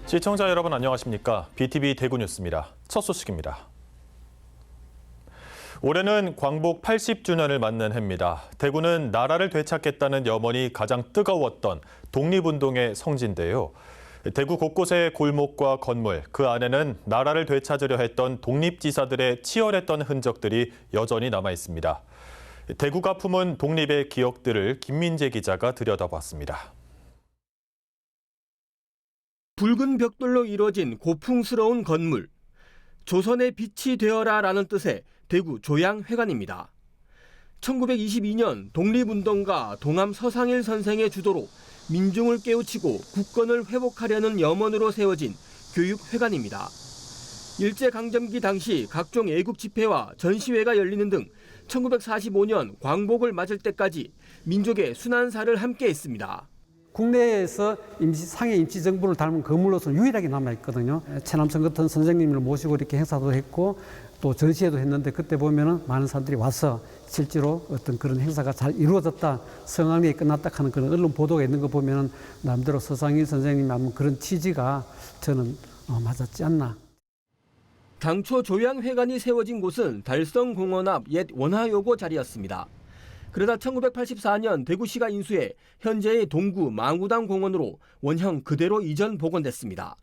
시청자 여러분 안녕하십니까? BTV 대구 뉴스입니다. 첫 소식입니다. 올해는 광복 80주년을 맞는 해입니다. 대구는 나라를 되찾겠다는 염원이 가장 뜨거웠던 독립운동의 성지인데요. 대구 곳곳의 골목과 건물, 그 안에는 나라를 되찾으려 했던 독립지사들의 치열했던 흔적들이 여전히 남아 있습니다. 대구가 품은 독립의 기억들을 김민재 기자가 들여다봤습니다. 붉은 벽돌로 이뤄진 고풍스러운 건물. 조선의 빛이 되어라라는 뜻의 대구 조양회관입니다. 1922년 독립운동가 동암 서상일 선생의 주도로 민중을 깨우치고 국권을 회복하려는 염원으로 세워진 교육회관입니다. 일제강점기 당시 각종 애국 집회와 전시회가 열리는 등 1945년 광복을 맞을 때까지 민족의 순환사를 함께했습니다. 국내에서 상해 임시정부를 닮은 건물로서는 유일하게 남아있거든요. 최남선 같은 선생님을 모시고 이렇게 행사도 했고 또 전시회도 했는데 그때 보면은 많은 사람들이 와서 실제로 어떤 그런 행사가 잘 이루어졌다, 성황리에 끝났다 하는 그런 언론 보도가 있는 거 보면은 남대로 서상일 선생님이 하는 그런 취지가 저는 맞았지 않나. 당초 조양회관이 세워진 곳은 달성공원 앞 옛 원화요고 자리였습니다. 그러다 1984년 대구시가 인수해 현재의 동구 망우당 공원으로 원형 그대로 이전 복원됐습니다.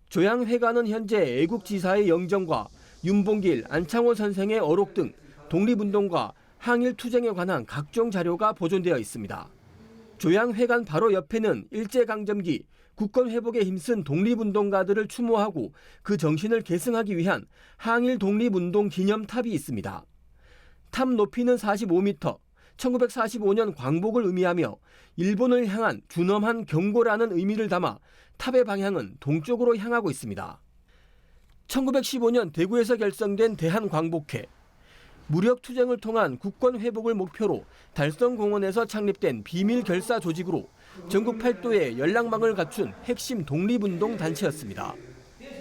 조양회관은 현재 애국지사의 영정과 윤봉길, 안창호 선생의 어록 등 독립운동과 항일투쟁에 관한 각종 자료가 보존되어 있습니다. 조양회관 바로 옆에는 일제강점기 국권 회복에 힘쓴 독립운동가들을 추모하고 그 정신을 계승하기 위한 항일 독립운동 기념탑이 있습니다. 탑 높이는 45m, 1945년 광복을 의미하며 일본을 향한 준엄한 경고라는 의미를 담아 탑의 방향은 동쪽으로 향하고 있습니다. 1915년 대구에서 결성된 대한광복회. 무력투쟁을 통한 국권 회복을 목표로 달성공원에서 창립된 비밀 결사 조직으로 전국 8도의 연락망을 갖춘 핵심 독립운동 단체였습니다.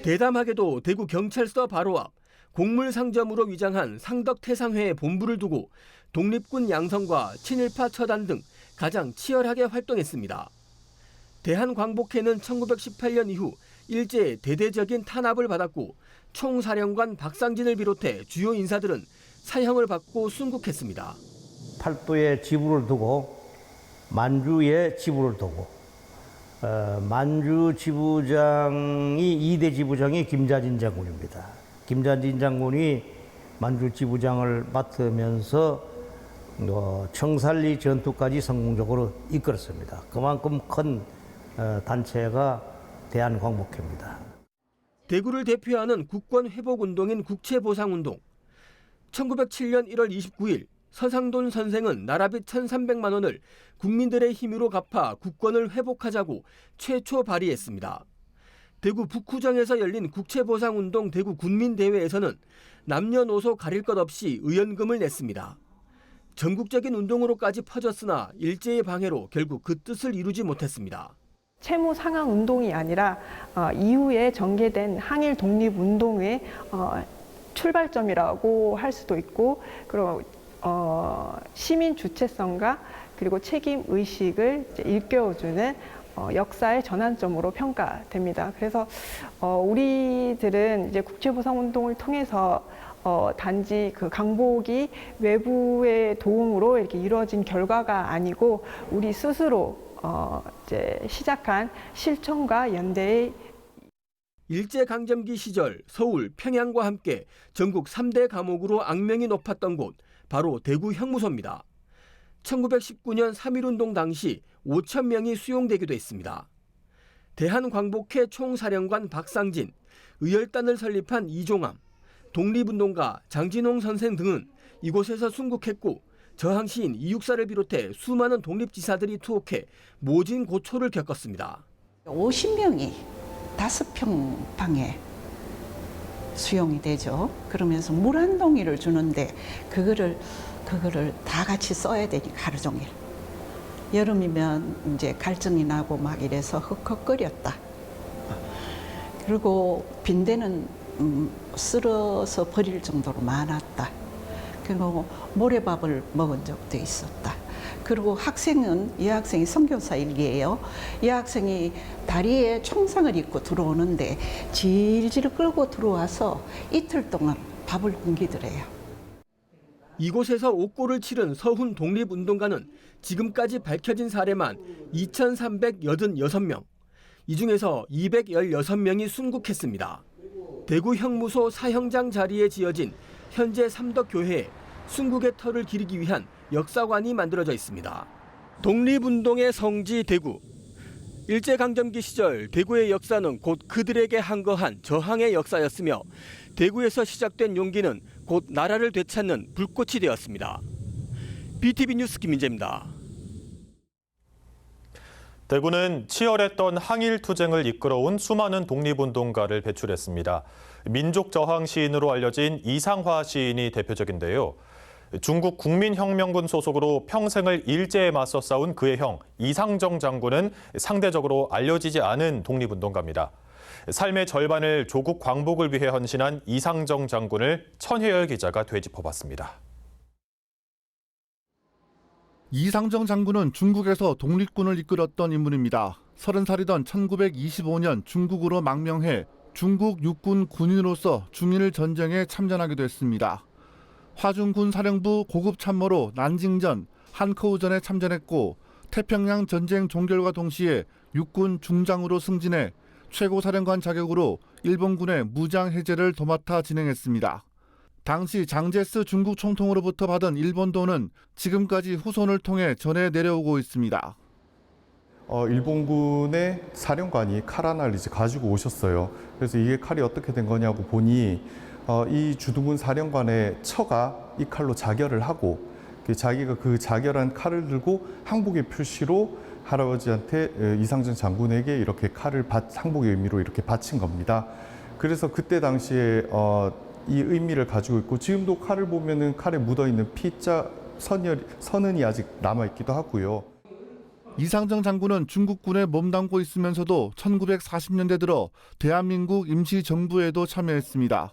대담하게도 대구 경찰서 바로 앞 곡물상점으로 위장한 상덕태상회의 본부를 두고 독립군 양성과 친일파 처단 등 가장 치열하게 활동했습니다. 대한광복회는 1918년 이후 일제의 대대적인 탄압을 받았고 총사령관 박상진을 비롯해 주요 인사들은 사형을 받고 순국했습니다. 팔도에 지부를 두고 만주에 지부를 두고 만주 지부장이 2대 지부장이 김자진 장군입니다. 김자진 장군이 만주 지부장을 맡으면서 청살리 전투까지 성공적으로 이끌었습니다. 그만큼 큰 단체가 대한광복회입니다. 대구를 대표하는 국권회복운동인 국채보상운동. 1907년 1월 29일 서상돈 선생은 나라빚 1,300만 원을 국민들의 힘으로 갚아 국권을 회복하자고 최초 발의했습니다. 대구 북구정에서 열린 국채보상운동 대구 군민대회에서는 남녀노소 가릴 것 없이 의연금을 냈습니다. 전국적인 운동으로까지 퍼졌으나 일제의 방해로 결국 그 뜻을 이루지 못했습니다. 채무 상환 운동이 아니라 이후에 전개된 항일 독립운동의 출발점이라고 할 수도 있고, 그리고 시민 주체성과 그리고 책임 의식을 일깨워주는 역사의 전환점으로 평가됩니다. 그래서 우리들은 이제 국채보상운동을 통해서 단지 그 강복이 외부의 도움으로 이렇게 이루어진 결과가 아니고 우리 스스로 이제 시작한 실천과 연대의 일제강점기 시절 서울, 평양과 함께 전국 3대 감옥으로 악명이 높았던 곳 바로 대구 형무소입니다. 1919년 3.1운동 당시 5천 명이 수용되기도 했습니다. 대한광복회 총사령관 박상진, 의열단을 설립한 이종암, 독립운동가 장진홍 선생 등은 이곳에서 순국했고 저항시인 이육사를 비롯해 수많은 독립지사들이 투옥해 모진 고초를 겪었습니다. 50명이 5평 방에 수용이 되죠. 그러면서 물 한 동이를 주는데 그거를 다 같이 써야 되니까 하루 종일. 여름이면 이제 갈증이 나고 막 이래서 헉헉거렸다. 그리고 빈대는 쓸어서 버릴 정도로 많았다. 그리고 모래밥을 먹은 적도 있었다. 그리고 학생은 여학생이 선교사 일기예요. 여학생이 다리에 총상을 입고 들어오는데 질질 끌고 들어와서 이틀 동안 밥을 굶기더래요. 이곳에서 옥고를 치른 서훈 독립운동가는 지금까지 밝혀진 사례만 2,386명. 이 중에서 216명이 순국했습니다. 대구 형무소 사형장 자리에 지어진 현재 삼덕교회에 순국의 터를 기리기 위한 역사관이 만들어져 있습니다. 독립운동의 성지 대구. 일제강점기 시절 대구의 역사는 곧 그들에게 항거한 저항의 역사였으며 대구에서 시작된 용기는 곧 나라를 되찾는 불꽃이 되었습니다. BTV 뉴스 김민재입니다. 대구는 치열했던 항일투쟁을 이끌어온 수많은 독립운동가를 배출했습니다. 민족저항 시인으로 알려진 이상화 시인이 대표적인데요. 중국 국민혁명군 소속으로 평생을 일제에 맞서 싸운 그의 형 이상정 장군은 상대적으로 알려지지 않은 독립운동가입니다. 삶의 절반을 조국 광복을 위해 헌신한 이상정 장군을 천혜열 기자가 되짚어봤습니다. 이상정 장군은 중국에서 독립군을 이끌었던 인물입니다. 30살이던 1925년 중국으로 망명해 중국 육군 군인으로서 중일 전쟁에 참전하기도 했습니다. 화중군 사령부 고급 참모로 난징전, 한커우전에 참전했고 태평양 전쟁 종결과 동시에 육군 중장으로 승진해 최고사령관 자격으로 일본군의 무장 해제를 도맡아 진행했습니다. 당시 장제스 중국 총통으로부터 받은 일본도는 지금까지 후손을 통해 전해 내려오고 있습니다. 일본군의 사령관이 칼 하나를 이제 가지고 오셨어요. 그래서 이게 칼이 어떻게 된 거냐고 보니 이 주둔군 사령관의 처가 이 칼로 자결을 하고 자기가 그 자결한 칼을 들고 항복의 표시로 할아버지한테 이상정 장군에게 이렇게 칼을 항복의 의미로 이렇게 바친 겁니다. 그래서 그때 당시에 이 의미를 가지고 있고 지금도 칼을 보면은 칼에 묻어 있는 피자 선은이 아직 남아 있기도 하고요. 이상정 장군은 중국군에 몸담고 있으면서도 1940년대 들어 대한민국 임시정부에도 참여했습니다.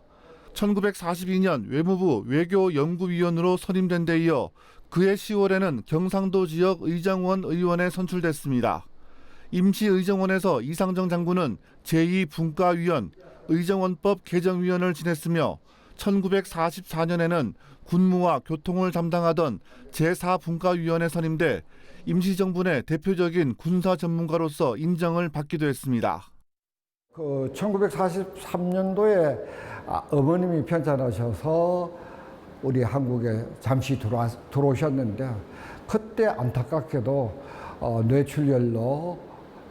1942년 외무부 외교연구위원으로 선임된 데 이어 그해 10월에는 경상도 지역 의정원 의원에 선출됐습니다. 임시의정원에서 이상정 장군은 제2분과위원, 의정원법 개정위원을 지냈으며 1944년에는 군무와 교통을 담당하던 제4분과위원에 선임돼 임시정부 내 대표적인 군사 전문가로서 인정을 받기도 했습니다. 1943년도에 어머님이 편찮으셔서 우리 한국에 잠시 들어오셨는데 그때 안타깝게도 뇌출혈로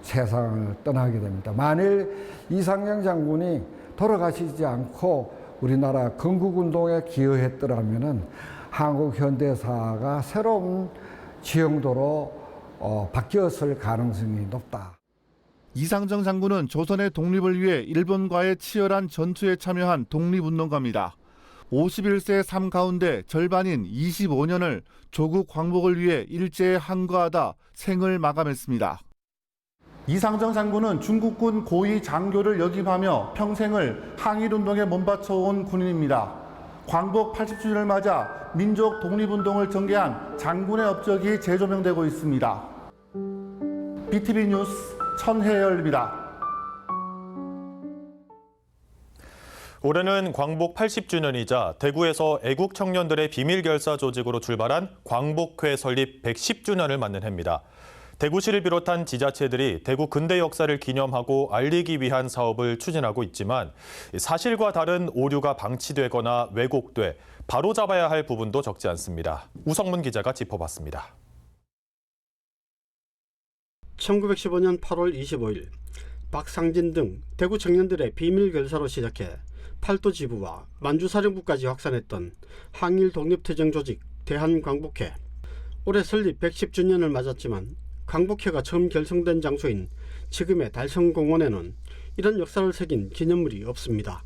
세상을 떠나게 됩니다. 만일 이상정 장군이 돌아가시지 않고 우리나라 건국운동에 기여했더라면 한국 현대사가 새로운 지형도로 바뀌었을 가능성이 높다. 이상정 장군은 조선의 독립을 위해 일본과의 치열한 전투에 참여한 독립운동가입니다. 51세의 삶 가운데 절반인 25년을 조국 광복을 위해 일제에 항거하다 생을 마감했습니다. 이상정 장군은 중국군 고위 장교를 역임하며 평생을 항일운동에 몸바쳐온 군인입니다. 광복 80주년을 맞아 민족 독립운동을 전개한 장군의 업적이 재조명되고 있습니다. BTV 뉴스 천혜열입니다. 올해는 광복 80주년이자 대구에서 애국 청년들의 비밀 결사 조직으로 출발한 광복회 설립 110주년을 맞는 해입니다. 대구시를 비롯한 지자체들이 대구 근대 역사를 기념하고 알리기 위한 사업을 추진하고 있지만 사실과 다른 오류가 방치되거나 왜곡돼 바로잡아야 할 부분도 적지 않습니다. 우성문 기자가 짚어봤습니다. 1915년 8월 25일 박상진 등 대구 청년들의 비밀 결사로 시작해 팔도 지부와 만주사령부까지 확산했던 항일 독립투쟁 조직 대한광복회. 올해 설립 110주년을 맞았지만 광복회가 처음 결성된 장소인 지금의 달성공원에는 이런 역사를 새긴 기념물이 없습니다.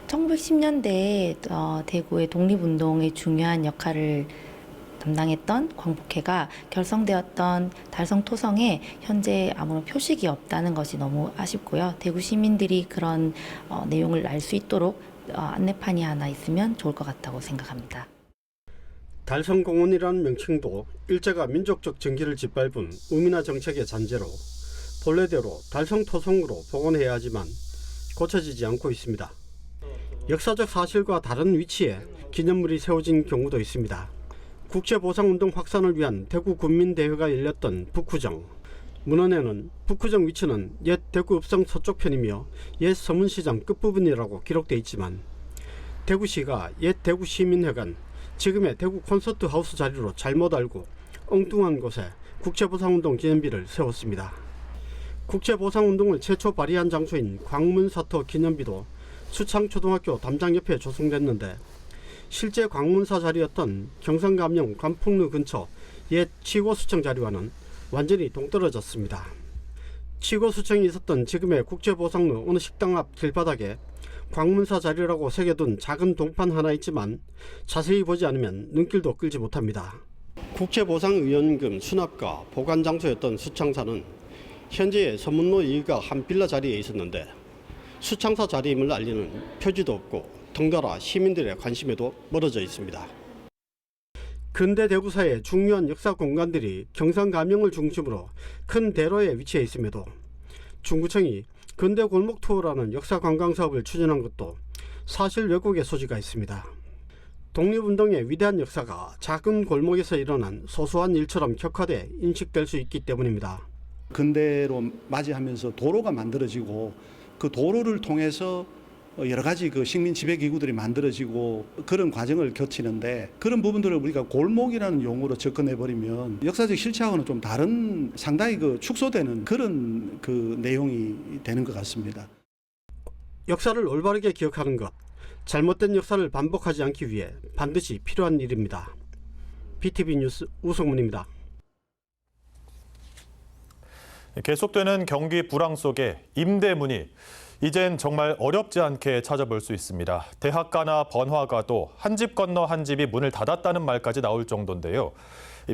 1910년대에 대구의 독립운동의 중요한 역할을 담당했던 광복회가 결성되었던 달성토성에 현재 아무런 표식이 없다는 것이 너무 아쉽고요. 대구 시민들이 그런 내용을 알 수 있도록 안내판이 하나 있으면 좋을 것 같다고 생각합니다. 달성공원이라는 명칭도 일제가 민족적 정기를 짓밟은 우민화 정책의 잔재로 본래대로 달성토성으로 복원해야 하지만 고쳐지지 않고 있습니다. 역사적 사실과 다른 위치에 기념물이 세워진 경우도 있습니다. 국제보상운동 확산을 위한 대구군민대회가 열렸던 북구정. 문헌에는 북구정 위치는 옛 대구읍성 서쪽편이며 옛 서문시장 끝부분이라고 기록되어 있지만 대구시가 옛 대구시민회관, 지금의 대구 콘서트 하우스 자리로 잘못 알고 엉뚱한 곳에 국제보상운동 기념비를 세웠습니다. 국제보상운동을 최초 발의한 장소인 광문사터 기념비도 수창초등학교 담장 옆에 조성됐는데 실제 광문사 자리였던 경상감영 관풍루 근처 옛 치고수청 자리와는 완전히 동떨어졌습니다. 치고수청이 있었던 지금의 국제보상로 어느 식당 앞 길바닥에 광문사 자리라고 새겨둔 작은 동판 하나 있지만 자세히 보지 않으면 눈길도 끌지 못합니다. 국제보상의원금 수납과 보관 장소였던 수창사는 현재의 서문로 2가 한 빌라 자리에 있었는데 수창사 자리임을 알리는 표지도 없고 덩달아 시민들의 관심에도 멀어져 있습니다. 근대 대구사의 중요한 역사 공간들이 경상감영을 중심으로 큰 대로에 위치해 있음에도 중구청이 근대 골목 투어라는 역사 관광 사업을 추진한 것도 사실 왜곡의 소지가 있습니다. 독립운동의 위대한 역사가 작은 골목에서 일어난 소소한 일처럼 격화돼 인식될 수 있기 때문입니다. 근대로 맞이하면서 도로가 만들어지고 그 도로를 통해서 여러 가지 그 식민 지배 기구들이 만들어지고 그런 과정을 거치는데 그런 부분들을 우리가 골목이라는 용어로 접근해 버리면 역사적 실체하고는 좀 다른 상당히 그 축소되는 그런 그 내용이 되는 것 같습니다. 역사를 올바르게 기억하는 것, 잘못된 역사를 반복하지 않기 위해 반드시 필요한 일입니다. BTV 뉴스 우성문입니다. 계속되는 경기 불황 속에 임대문이 이젠 정말 어렵지 않게 찾아볼 수 있습니다. 대학가나 번화가도 한 집 건너 한 집이 문을 닫았다는 말까지 나올 정도인데요.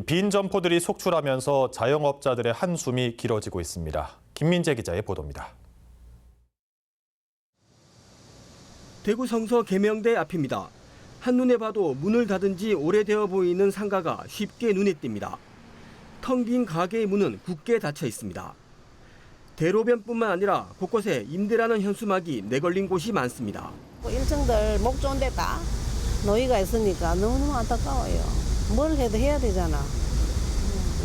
빈 점포들이 속출하면서 자영업자들의 한숨이 길어지고 있습니다. 김민재 기자의 보도입니다. 대구 성서 계명대 앞입니다. 한눈에 봐도 문을 닫은 지 오래되어 보이는 상가가 쉽게 눈에 띕니다. 텅 빈 가게의 문은 굳게 닫혀 있습니다. 대로변뿐만 아니라 곳곳에 임대라는 현수막이 내걸린 곳이 많습니다. 일층들 목 좋은 데 다 노이가 있으니까 너무너무 안타까워요. 뭘 해도 해야 되잖아.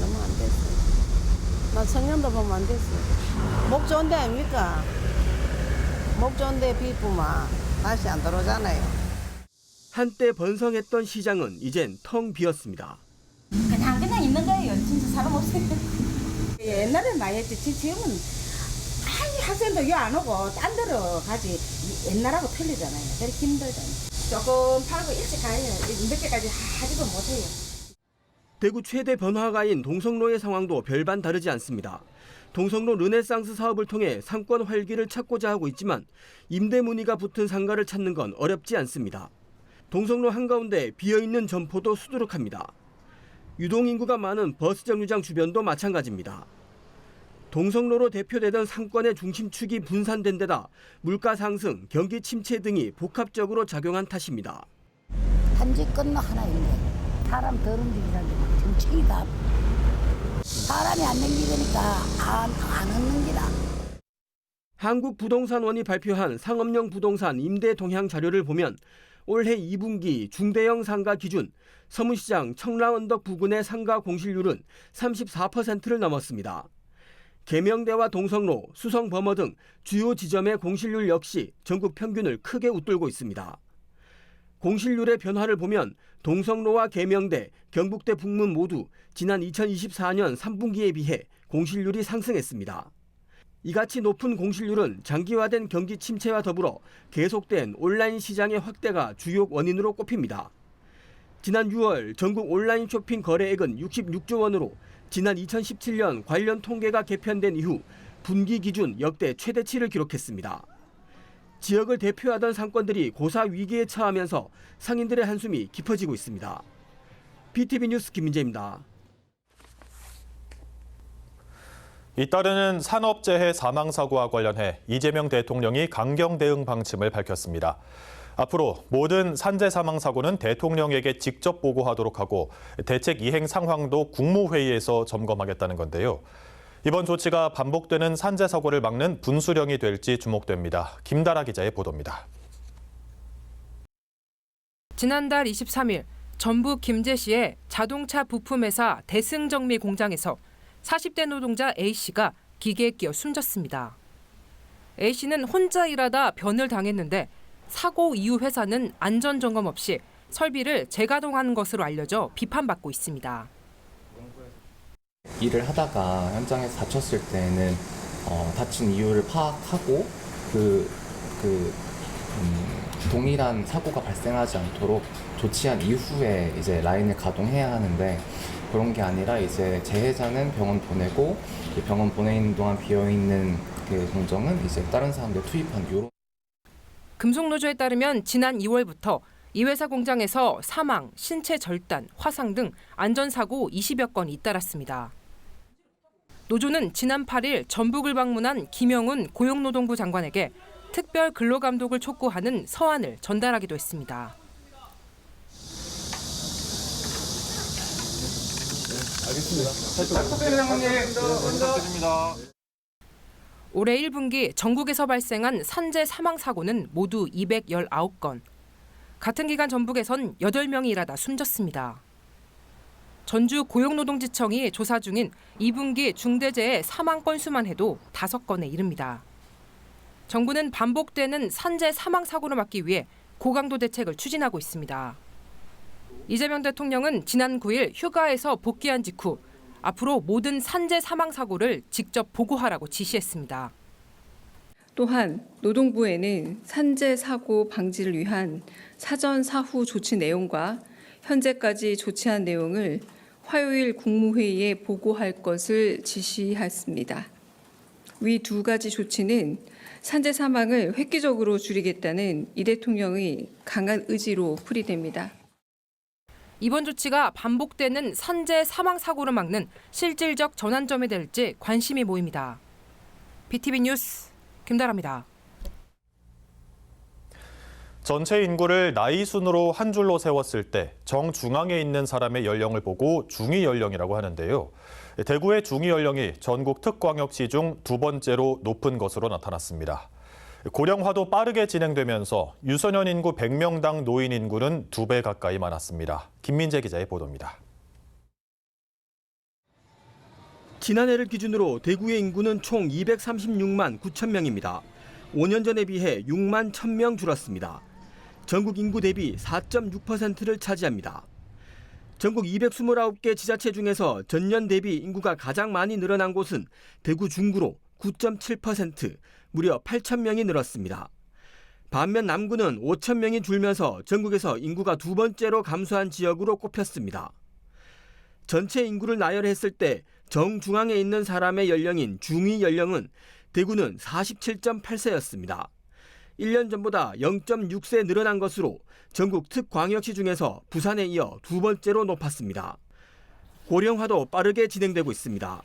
너무 안 됐어. 나 청년도 보면 안 됐어. 목 좋은 데 아닙니까? 목 좋은 데 비쁘면 다시 안 들어오잖아요. 한때 번성했던 시장은 이젠 텅 비었습니다. 그냥 있는 거예요. 진짜 사람 없어요. 옛날에 많이 했지. 지금은 아니 학생도 여 안 오고 딴 데로 가지. 옛날하고 틀리잖아요. 되게 힘들잖아요. 조금 팔고 일찍 가요. 늦게까지 하지도 못해요. 대구 최대 번화가인 동성로의 상황도 별반 다르지 않습니다. 동성로 르네상스 사업을 통해 상권 활기를 찾고자 하고 있지만 임대 문의가 붙은 상가를 찾는 건 어렵지 않습니다. 동성로 한가운데 비어있는 점포도 수두룩합니다. 유동인구가 많은 버스 정류장 주변도 마찬가지입니다. 동성로로 대표되던 상권의 중심축이 분산된 데다 물가 상승, 경기 침체 등이 복합적으로 작용한 탓입니다. 한 집 건너 하나 있네. 사람 덜 움직이는데 정책이 다 사람이 안 넘기니까 안 얻는기라. 한국부동산원이 발표한 상업용 부동산 임대 동향 자료를 보면 올해 2분기 중대형 상가 기준 서문시장 청라언덕 부근의 상가 공실률은 34%를 넘었습니다. 계명대와 동성로, 수성범어 등 주요 지점의 공실률 역시 전국 평균을 크게 웃돌고 있습니다. 공실률의 변화를 보면 동성로와 계명대, 경북대 북문 모두 지난 2024년 3분기에 비해 공실률이 상승했습니다. 이같이 높은 공실률은 장기화된 경기 침체와 더불어 계속된 온라인 시장의 확대가 주요 원인으로 꼽힙니다. 지난 6월 전국 온라인 쇼핑 거래액은 66조 원으로 지난 2017년 관련 통계가 개편된 이후 분기 기준 역대 최대치를 기록했습니다. 지역을 대표하던 상권들이 고사 위기에 처하면서 상인들의 한숨이 깊어지고 있습니다. BTV 뉴스 김민재입니다. 잇따르는 산업재해 사망사고와 관련해 이재명 대통령이 강경 대응 방침을 밝혔습니다. 앞으로 모든 산재 사망 사고는 대통령에게 직접 보고하도록 하고 대책 이행 상황도 국무회의에서 점검하겠다는 건데요. 이번 조치가 반복되는 산재 사고를 막는 분수령이 될지 주목됩니다. 김다라 기자의 보도입니다. 지난달 23일 전북 김제시의 자동차 부품회사 대승정미 공장에서 40대 노동자 A씨가 기계에 끼어 숨졌습니다. A씨는 혼자 일하다 변을 당했는데 사고 이후 회사는 안전점검 없이 설비를 재가동한 것으로 알려져 비판받고 있습니다. 일을 하다가 현장에서 다쳤을 때는 다친 이유를 파악하고 동일한 사고가 발생하지 않도록 조치한 이후에 이제 라인을 가동해야 하는데 그런 게 아니라 이제 재해자는 병원 보내고 병원 보내는 동안 비어 있는 그 공정은 이제 다른 사람들 투입한 이런. 금속노조에 따르면 지난 2월부터 이 회사 공장에서 사망, 신체 절단, 화상 등 안전사고 20여 건이 잇따랐습니다. 노조는 지난 8일 전북을 방문한 김영훈 고용노동부 장관에게 특별 근로감독을 촉구하는 서한을 전달하기도 했습니다. 알겠습니다. 올해 1분기 전국에서 발생한 산재 사망 사고는 모두 219건. 같은 기간 전북에선 8명이 일하다 숨졌습니다. 전주 고용노동지청이 조사 중인 2분기 중대재해 사망 건수만 해도 5건에 이릅니다. 정부는 반복되는 산재 사망 사고를 막기 위해 고강도 대책을 추진하고 있습니다. 이재명 대통령은 지난 9일 휴가에서 복귀한 직후 앞으로 모든 산재 사망 사고를 직접 보고하라고 지시했습니다. 또한 노동부에는 산재 사고 방지를 위한 사전 사후 조치 내용과 현재까지 조치한 내용을 화요일 국무회의에 보고할 것을 지시했습니다. 위 두 가지 조치는 산재 사망을 획기적으로 줄이겠다는 이 대통령의 강한 의지로 풀이됩니다. 이번 조치가 반복되는 산재 사망 사고를 막는 실질적 전환점이 될지 관심이 모입니다. BTV 뉴스 김다라입니다. 전체 인구를 나이 순으로 한 줄로 세웠을 때 정중앙에 있는 사람의 연령을 보고 중위 연령이라고 하는데요. 대구의 중위 연령이 전국 특광역시 중 2번째로 높은 것으로 나타났습니다. 고령화도 빠르게 진행되면서 유소년 인구 100명당 노인 인구는 2배 가까이 많았습니다. 김민재 기자의 보도입니다. 지난해를 기준으로 대구의 인구는 총 236만 9천 명입니다. 5년 전에 비해 6만 1,000명 줄었습니다. 전국 인구 대비 4.6%를 차지합니다. 전국 229개 지자체 중에서 전년 대비 인구가 가장 많이 늘어난 곳은 대구 중구로 9.7%, 무려 8,000명이 늘었습니다. 반면 남구는 5,000명이 줄면서 전국에서 인구가 2번째로 감소한 지역으로 꼽혔습니다. 전체 인구를 나열했을 때 정중앙에 있는 사람의 연령인 중위 연령은 대구는 47.8세였습니다. 1년 전보다 0.6세 늘어난 것으로 전국 특광역시 중에서 부산에 이어 2번째로 높았습니다. 고령화도 빠르게 진행되고 있습니다.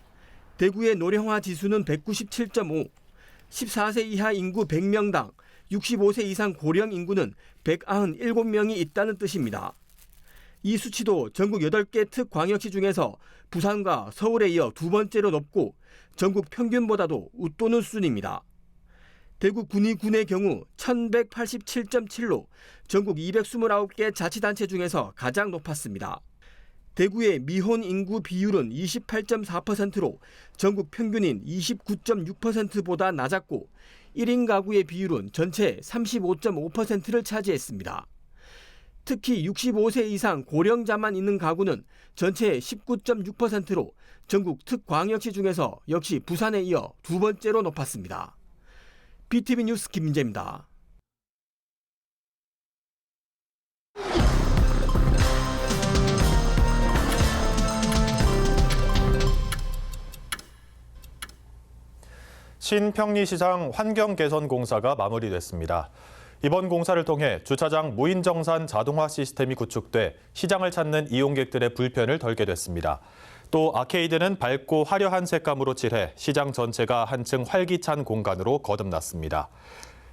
대구의 노령화 지수는 197.5, 14세 이하 인구 100명당 65세 이상 고령 인구는 197명이 있다는 뜻입니다. 이 수치도 전국 8개 특광역시 중에서 부산과 서울에 이어 2번째로 높고 전국 평균보다도 웃도는 수준입니다. 대구 군위군의 경우 1187.7로 전국 229개 자치단체 중에서 가장 높았습니다. 대구의 미혼 인구 비율은 28.4%로 전국 평균인 29.6%보다 낮았고 1인 가구의 비율은 전체 35.5%를 차지했습니다. 특히 65세 이상 고령자만 있는 가구는 전체의 19.6%로 전국 특광역시 중에서 역시 부산에 이어 2번째로 높았습니다. BTV 뉴스 김민재입니다. 신평리시장 환경개선공사가 마무리됐습니다. 이번 공사를 통해 주차장 무인정산 자동화 시스템이 구축돼 시장을 찾는 이용객들의 불편을 덜게 됐습니다. 또 아케이드는 밝고 화려한 색감으로 칠해 시장 전체가 한층 활기찬 공간으로 거듭났습니다.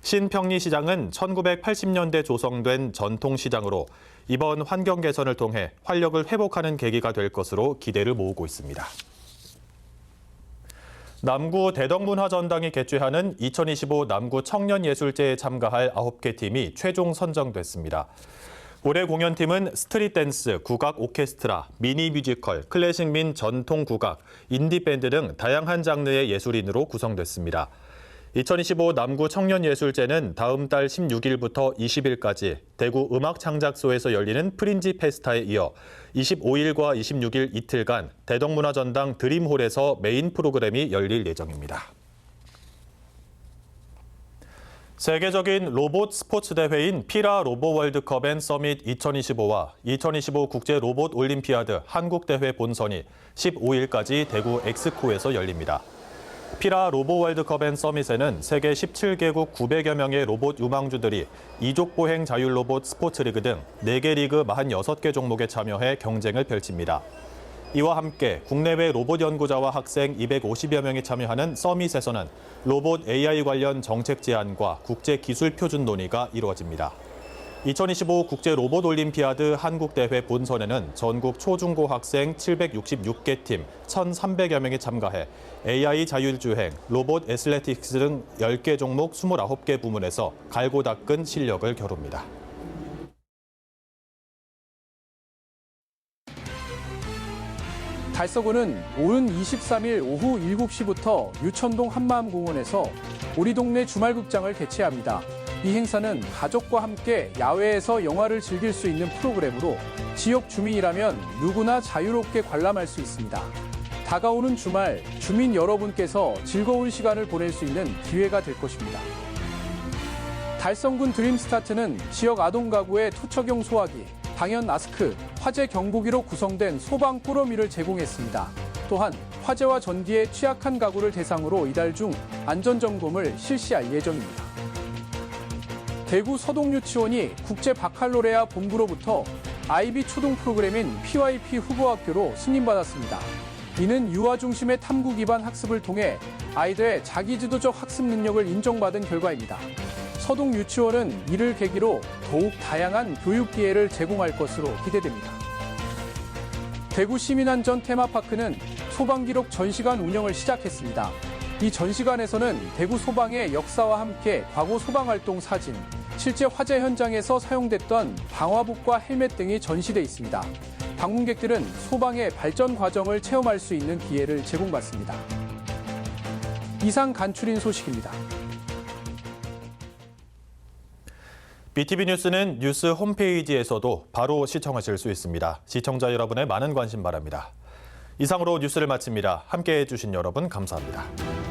신평리시장은 1980년대 조성된 전통시장으로 이번 환경 개선을 통해 활력을 회복하는 계기가 될 것으로 기대를 모으고 있습니다. 남구 대덕문화전당이 개최하는 2025 남구 청년예술제에 참가할 9개 팀이 최종 선정됐습니다. 올해 공연팀은 스트릿 댄스, 국악 오케스트라, 미니 뮤지컬, 클래식 민 전통 국악, 인디밴드 등 다양한 장르의 예술인으로 구성됐습니다. 2025 남구 청년예술제는 다음 달 16일부터 20일까지 대구 음악창작소에서 열리는 프린지 페스타에 이어 25일과 26일 이틀간 대덕문화전당 드림홀에서 메인 프로그램이 열릴 예정입니다. 세계적인 로봇 스포츠 대회인 피라 로보 월드컵 앤 서밋 2025와 2025 국제 로봇 올림피아드 한국 대회 본선이 15일까지 대구 엑스코에서 열립니다. 피라 로보 월드컵 앤 서밋에는 세계 17개국 900여 명의 로봇 유망주들이 이족 보행 자율 로봇 스포츠 리그 등 4개 리그 46개 종목에 참여해 경쟁을 펼칩니다. 이와 함께 국내외 로봇 연구자와 학생 250여 명이 참여하는 서밋에서는 로봇 AI 관련 정책 제안과 국제 기술 표준 논의가 이루어집니다. 2025 국제 로봇 올림피아드 한국 대회 본선에는 전국 초중고 학생 766개 팀 1,300여 명이 참가해 AI 자율주행, 로봇 애슬레틱스 등 10개 종목 29개 부문에서 갈고 닦은 실력을 겨룹니다. 달서구는 오는 23일 오후 7시부터 유천동 한마음공원에서 우리 동네 주말극장을 개최합니다. 이 행사는 가족과 함께 야외에서 영화를 즐길 수 있는 프로그램으로 지역 주민이라면 누구나 자유롭게 관람할 수 있습니다. 다가오는 주말 주민 여러분께서 즐거운 시간을 보낼 수 있는 기회가 될 것입니다. 달성군 드림스타트는 지역 아동 가구의 투척용 소화기, 방연 마스크, 화재 경보기로 구성된 소방 꾸러미를 제공했습니다. 또한 화재와 전기에 취약한 가구를 대상으로 이달 중 안전점검을 실시할 예정입니다. 대구 서동유치원이 국제 바칼로레아 본부로부터 IB 초등 프로그램인 PYP 후보학교로 승인받았습니다. 이는 유아 중심의 탐구 기반 학습을 통해 아이들의 자기주도적 학습 능력을 인정받은 결과입니다. 서동유치원은 이를 계기로 더욱 다양한 교육 기회를 제공할 것으로 기대됩니다. 대구 시민안전 테마파크는 소방기록 전시관 운영을 시작했습니다. 이 전시관에서는 대구 소방의 역사와 함께 과거 소방활동 사진, 실제 화재 현장에서 사용됐던 방화복과 헬멧 등이 전시돼 있습니다. 방문객들은 소방의 발전 과정을 체험할 수 있는 기회를 제공받습니다. 이상 간추린 소식입니다. BTV 뉴스는 뉴스 홈페이지에서도 바로 시청하실 수 있습니다. 시청자 여러분의 많은 관심 바랍니다. 이상으로 뉴스를 마칩니다. 함께해 주신 여러분 감사합니다.